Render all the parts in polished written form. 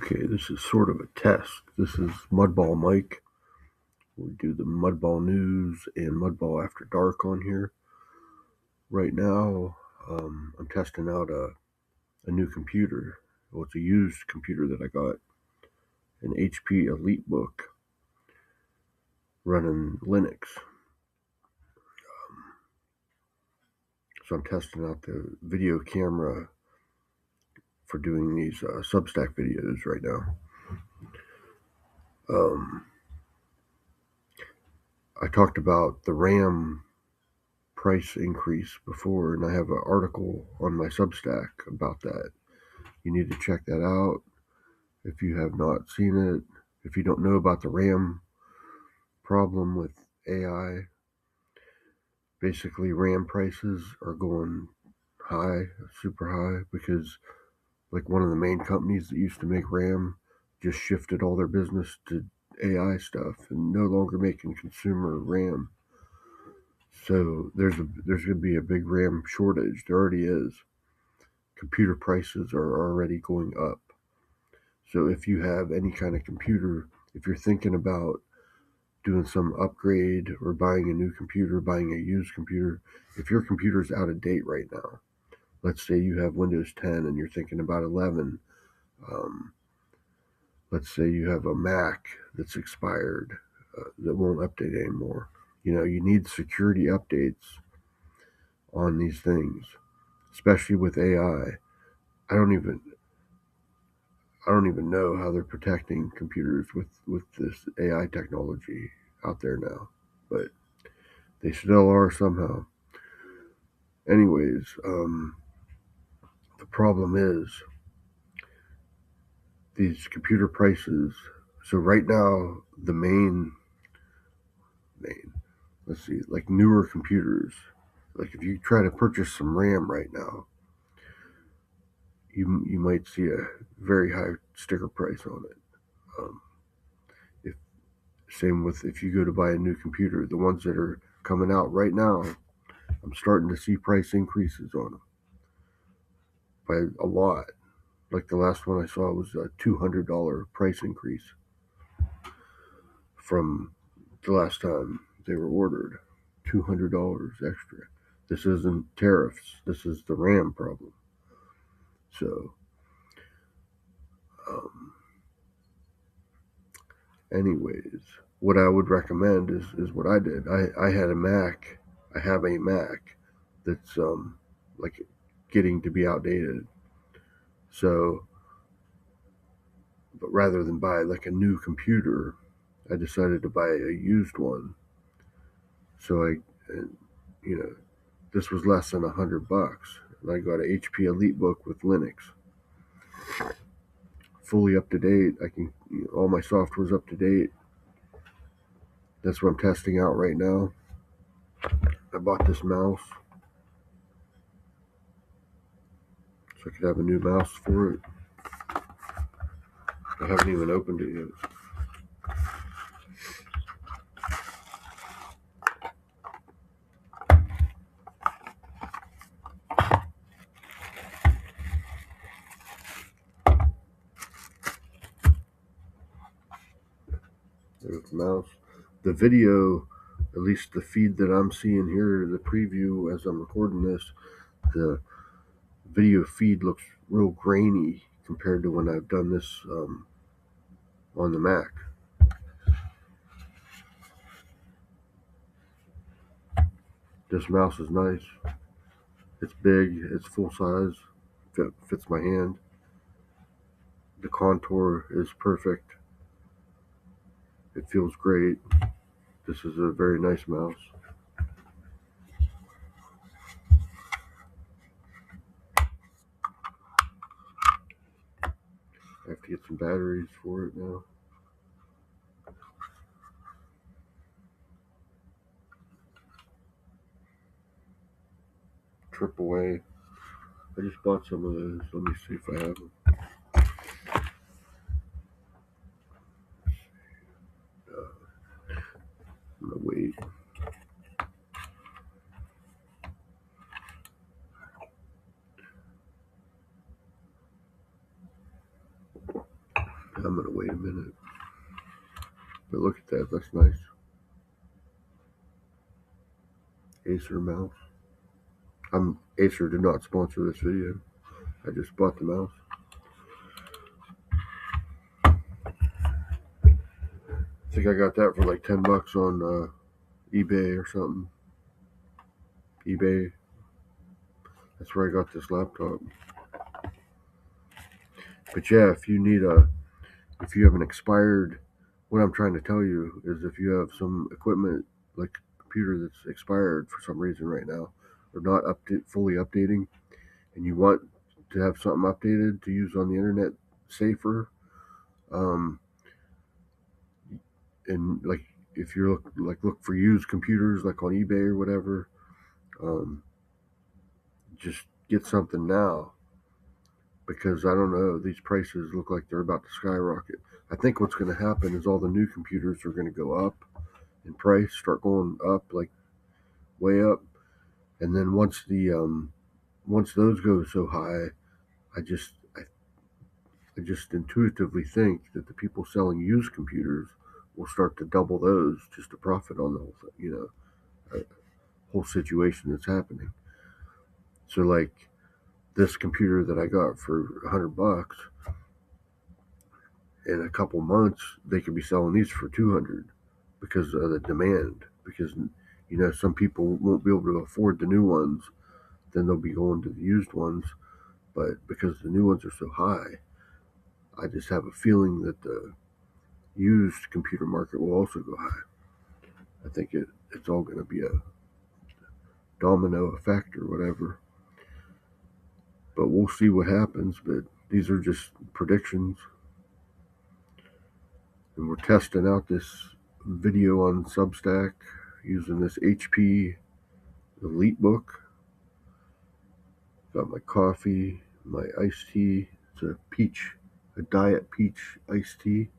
Okay, this is sort of a test. This is Mudball Mike. We do the Mudball News and Mudball After Dark on here. Right now, I'm testing out a new computer. Well, it's a used computer that I got, an HP EliteBook running Linux. So I'm testing out the video camera for doing these Substack videos right now. I talked about the RAM price increase before, and I have an article on my Substack about that. You need to check that out if you have not seen it. If you don't know about the RAM problem with AI, basically RAM prices are going high, super high, because like one of the main companies that used to make RAM just shifted all their business to AI stuff and no longer making consumer RAM. So there's going to be a big RAM shortage. There already is. Computer prices are already going up. So if you have any kind of computer, if you're thinking about doing some upgrade or buying a new computer, buying a used computer, if your computer's out of date right now, let's say you have Windows 10 and you're thinking about 11, let's say you have a Mac that's expired, that won't update anymore. You need security updates on these things, especially with AI. I don't even know how they're protecting computers with this AI technology out there now, but they still are somehow. Anyways, the problem is these computer prices. So right now, the main, let's see, like newer computers, like if you try to purchase some RAM right now, you might see a very high sticker price on it. Um, if Same with if you go to buy a new computer, the ones that are coming out right now, I'm starting to see price increases on them by a lot. Like the last one I saw was a $200 price increase from the last time they were ordered. $200 extra. This isn't tariffs. This is the RAM problem. So, um, anyways, what I would recommend is what I did. I had a Mac. I have a Mac that's like getting to be outdated. So, but rather than buy like a new computer, I decided to buy a used one. So and, you know, this was less than $100, and I got an HP EliteBook with Linux, fully up to date. All my software's up to date. That's what I'm testing out right now. I bought this mouse so I could have a new mouse for it. I haven't even opened it yet. There's the mouse. The video, at least the feed that I'm seeing here, the preview as I'm recording this, the video feed looks real grainy compared to when I've done this on the Mac. This mouse is nice. It's big. It's full size. Fits my hand. The contour is perfect. It feels great. This is a very nice mouse. I have to get some batteries for it now. AAA. I just bought some of those. Let me see if I have them. I'm gonna wait. I'm gonna wait a minute. But look at that, that's nice. Acer mouse. Acer did not sponsor this video. I just bought the mouse. I think I got that for like $10 on eBay or something. eBay. That's where I got this laptop. But yeah, if you have an expired, what I'm trying to tell you is if you have some equipment like a computer that's expired for some reason right now, or not fully updating, and you want to have something updated to use on the internet safer, and like if you're look for used computers like on eBay or whatever, just get something now, because I don't know, these prices look like they're about to skyrocket. I think what's going to happen is all the new computers are going to go up in price, start going up like way up, and then once those go so high, I just I just intuitively think that the people selling used computers will start to double those just to profit on the whole whole situation that's happening. So like this computer that I got for $100, in a couple months they could be selling these for 200 because of the demand. Because some people won't be able to afford the new ones, then they'll be going to the used ones. But because the new ones are so high, I just have a feeling that the used computer market will also go high. I think it's all going to be a domino effect or whatever. But we'll see what happens. But these are just predictions. And we're testing out this video on Substack using this HP EliteBook. Got my coffee, my iced tea. It's a diet peach iced tea.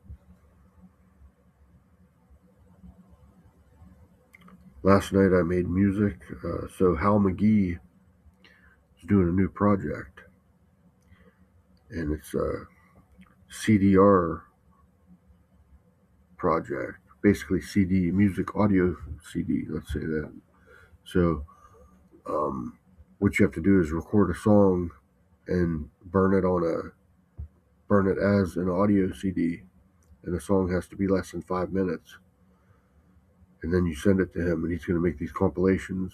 Last night I made music. So Hal McGee is doing a new project, and it's a CDR project, basically CD, music audio CD, let's say that. So what you have to do is record a song and burn it as an audio CD, and the song has to be less than 5 minutes, and then you send it to him, and he's going to make these compilations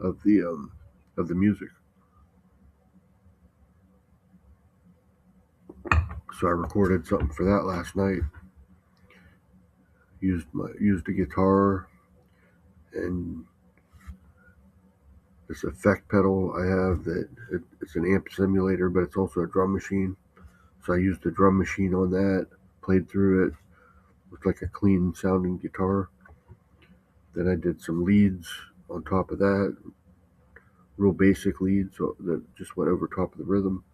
of the music. So I recorded something for that last night. Used a guitar and this effect pedal I have it's an amp simulator, but it's also a drum machine. So I used the drum machine on that, played through it with like a clean sounding guitar. Then I did some leads on top of that, real basic leads that just went over top of the rhythm.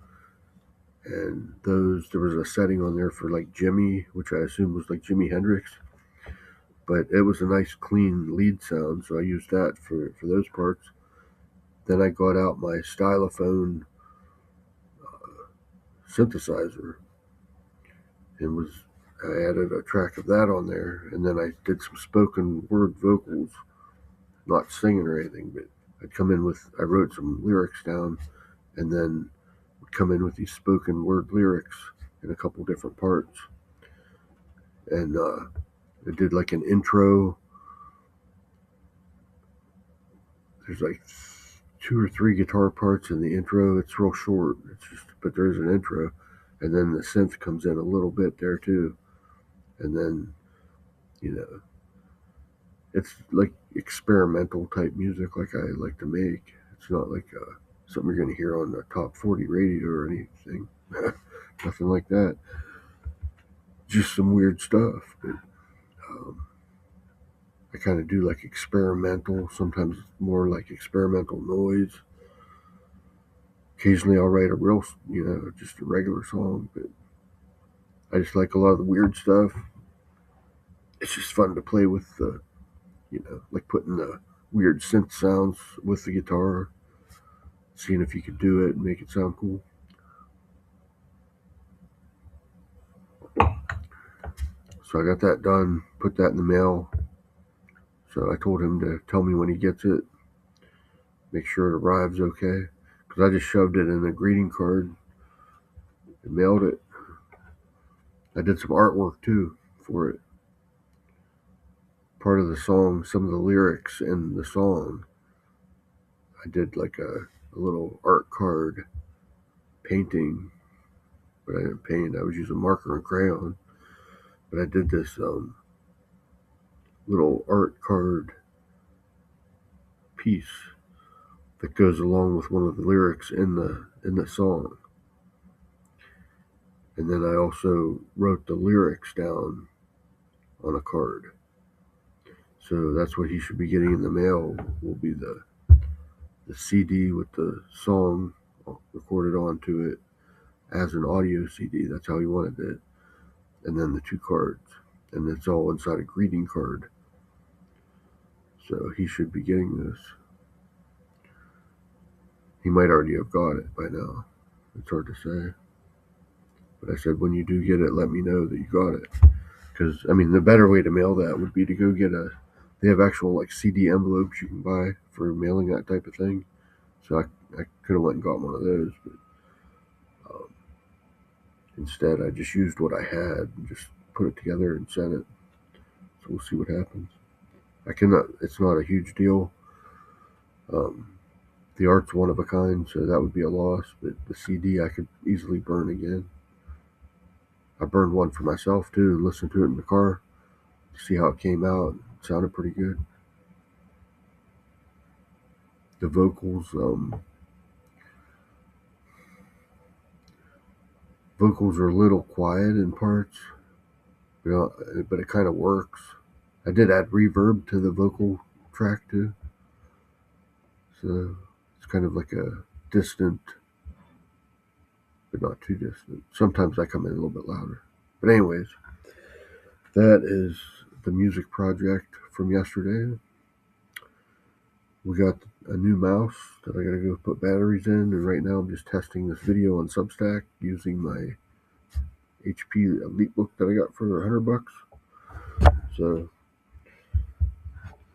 And there was a setting on there for like Jimmy, which I assume was like Jimi Hendrix, but it was a nice clean lead sound, so I used that for those parts. Then I got out my stylophone synthesizer and I added a track of that on there, and then I did some spoken word vocals, not singing or anything, but I wrote some lyrics down, and then would come in with these spoken word lyrics in a couple different parts. And I did like an intro. There's like 2 or 3 guitar parts in the intro. It's real short. But there's an intro, and then the synth comes in a little bit there too, and then it's like experimental type music, like I like to make. It's not like something you're going to hear on the top 40 radio or anything. Nothing like that. Just some weird stuff. But I kind of do like experimental. Sometimes more like experimental noise. Occasionally I'll write just a regular song, but I just like a lot of the weird stuff. It's just fun to play with like putting the weird synth sounds with the guitar, seeing if you could do it and make it sound cool. So I got that done, put that in the mail. So I told him to tell me when he gets it, make sure it arrives okay. Because I just shoved it in a greeting card and mailed it. I did some artwork too for it. Part of the song, some of the lyrics in the song, I did like a little art card painting, but I didn't paint. I was using marker and crayon. But I did this little art card piece that goes along with one of the lyrics in the song. And then I also wrote the lyrics down on a card. So that's what he should be getting in the mail, will be the CD with the song recorded onto it as an audio CD. That's how he wanted it. And then the 2 cards. And it's all inside a greeting card. So he should be getting this. He might already have got it by now. It's hard to say. But I said, when you do get it, let me know that you got it. Because, I mean, the better way to mail that would be to go get they have actual like CD envelopes you can buy for mailing that type of thing. So I could have went and got one of those, but instead I just used what I had and just put it together and sent it. So we'll see what happens. It's not a huge deal. The art's one of a kind, so that would be a loss, but the CD I could easily burn again. I burned one for myself too and listened to it in the car to see how it came out. It sounded pretty good. The vocals are a little quiet in parts, but it kind of works. I did add reverb to the vocal track too, so it's kind of like a distant, but not too distant. Sometimes I come in a little bit louder. But anyways, that is the music project from yesterday. We got a new mouse that I gotta go put batteries in, and right now I'm just testing this video on Substack using my HP EliteBook that I got for $100. So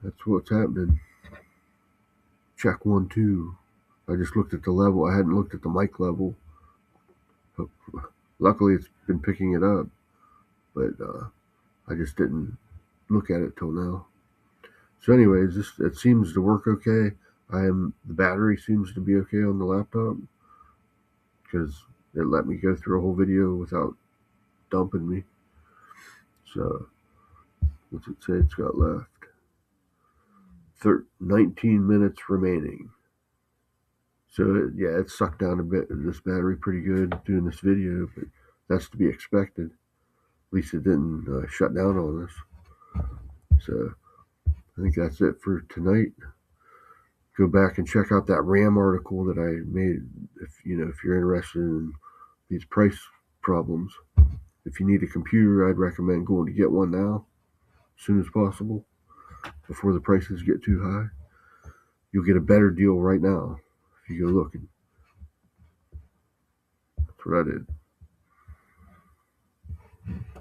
that's what's happening. Check 1, 2. I just looked at the level. I hadn't looked at the mic level. Luckily, it's been picking it up, but I just didn't look at it till now. So anyways, it seems to work okay. The battery seems to be okay on the laptop because it let me go through a whole video without dumping me. So what's it say it's got left? 19 minutes remaining. So yeah, it sucked down a bit of this battery pretty good doing this video, but that's to be expected. At least it didn't shut down on us. So I think that's it for tonight. Go back and check out that RAM article that I made. If you're interested in these price problems, if you need a computer, I'd recommend going to get one now, as soon as possible, before the prices get too high. You'll get a better deal right now if you go looking. That's what I did.